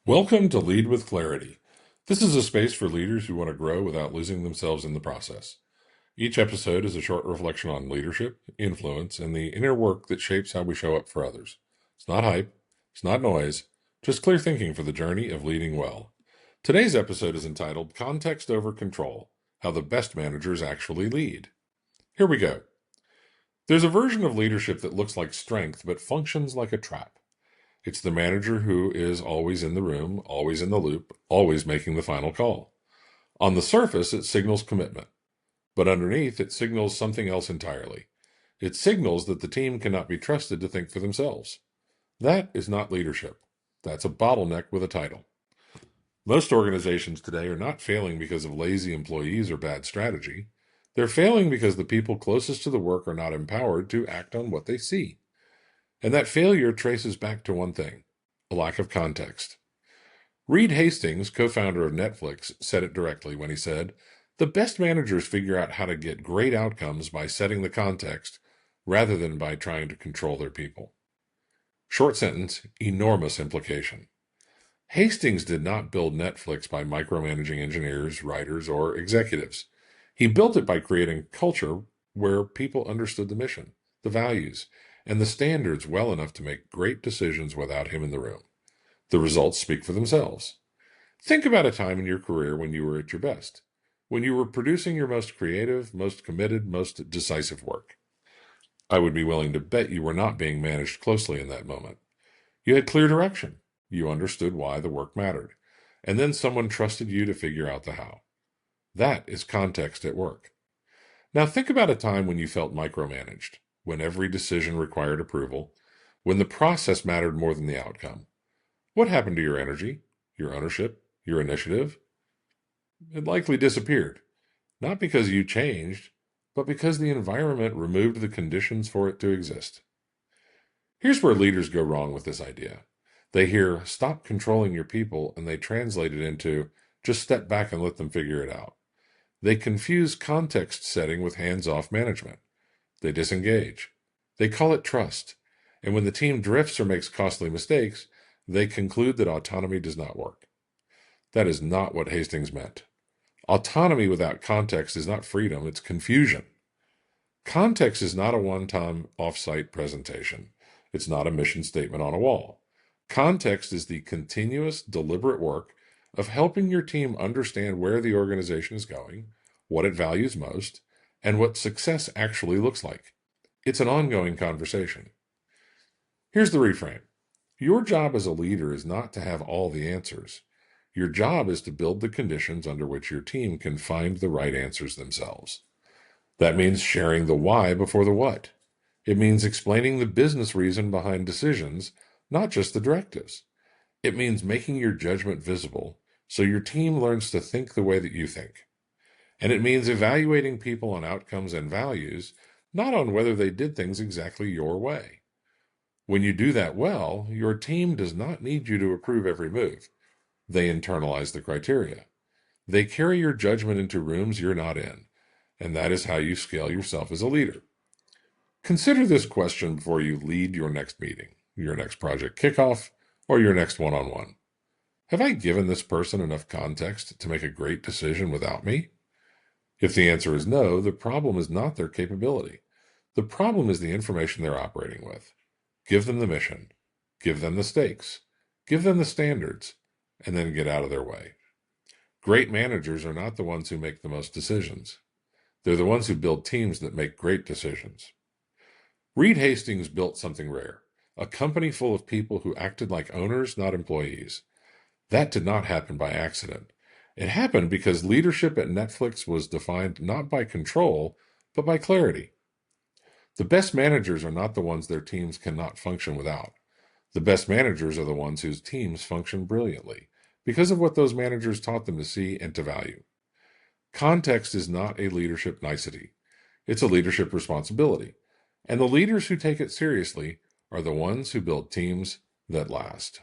Welcome to Lead with Clarity. This is a space for leaders who want to grow without losing themselves in the process. Each episode is a short reflection on leadership, influence, and the inner work that shapes how we show up for others. It's not hype, it's not noise, just clear thinking for the journey of leading well. Today's episode is entitled Context Over Control: How the Best Managers Actually Lead. Here we go. There's a version of leadership that looks like strength but functions like a trap. It's the manager who is always in the room, always in the loop, always making the final call. On the surface, it signals commitment, but underneath, it signals something else entirely. It signals that the team cannot be trusted to think for themselves. That is not leadership. That's a bottleneck with a title. Most organizations today are not failing because of lazy employees or bad strategy. They're failing because the people closest to the work are not empowered to act on what they see. And that failure traces back to one thing: a lack of context. Reed Hastings, co-founder of Netflix, said it directly when he said, "The best managers figure out how to get great outcomes by setting the context rather than by trying to control their people." Short sentence, enormous implication. Hastings did not build Netflix by micromanaging engineers, writers, or executives. He built it by creating a culture where people understood the mission, the values, and the standards well enough to make great decisions without him in the room. The results speak for themselves. Think about a time in your career when you were at your best, when you were producing your most creative, most committed, most decisive work. I would be willing to bet you were not being managed closely in that moment. You had clear direction. You understood why the work mattered. And then someone trusted you to figure out the how. That is context at work. Now think about a time when you felt micromanaged, when every decision required approval, when the process mattered more than the outcome. What happened to your energy, your ownership, your initiative? It likely disappeared, not because you changed, but because the environment removed the conditions for it to exist. Here's where leaders go wrong with this idea. They hear, "Stop controlling your people," and they translate it into, "Just step back and let them figure it out." They confuse context setting with hands-off management. They disengage. They call it trust. And when the team drifts or makes costly mistakes, they conclude that autonomy does not work. That is not what Hastings meant. Autonomy without context is not freedom, it's confusion. Context is not a one-time off-site presentation. It's not a mission statement on a wall. Context is the continuous, deliberate work of helping your team understand where the organization is going, what it values most, and what success actually looks like. It's an ongoing conversation. Here's the reframe. Your job as a leader is not to have all the answers. Your job is to build the conditions under which your team can find the right answers themselves. That means sharing the why before the what. It means explaining the business reason behind decisions, not just the directives. It means making your judgment visible so your team learns to think the way that you think. And it means evaluating people on outcomes and values, not on whether they did things exactly your way. When you do that well, your team does not need you to approve every move. They internalize the criteria. They carry your judgment into rooms you're not in, and that is how you scale yourself as a leader. Consider this question before you lead your next meeting, your next project kickoff, or your next one-on-one. Have I given this person enough context to make a great decision without me? If the answer is no, the problem is not their capability. The problem is the information they're operating with. Give them the mission. Give them the stakes. Give them the standards, and then get out of their way. Great managers are not the ones who make the most decisions. They're the ones who build teams that make great decisions. Reed Hastings built something rare, a company full of people who acted like owners, not employees. That did not happen by accident. It happened because leadership at Netflix was defined not by control, but by clarity. The best managers are not the ones their teams cannot function without. The best managers are the ones whose teams function brilliantly because of what those managers taught them to see and to value. Context is not a leadership nicety. It's a leadership responsibility. And the leaders who take it seriously are the ones who build teams that last.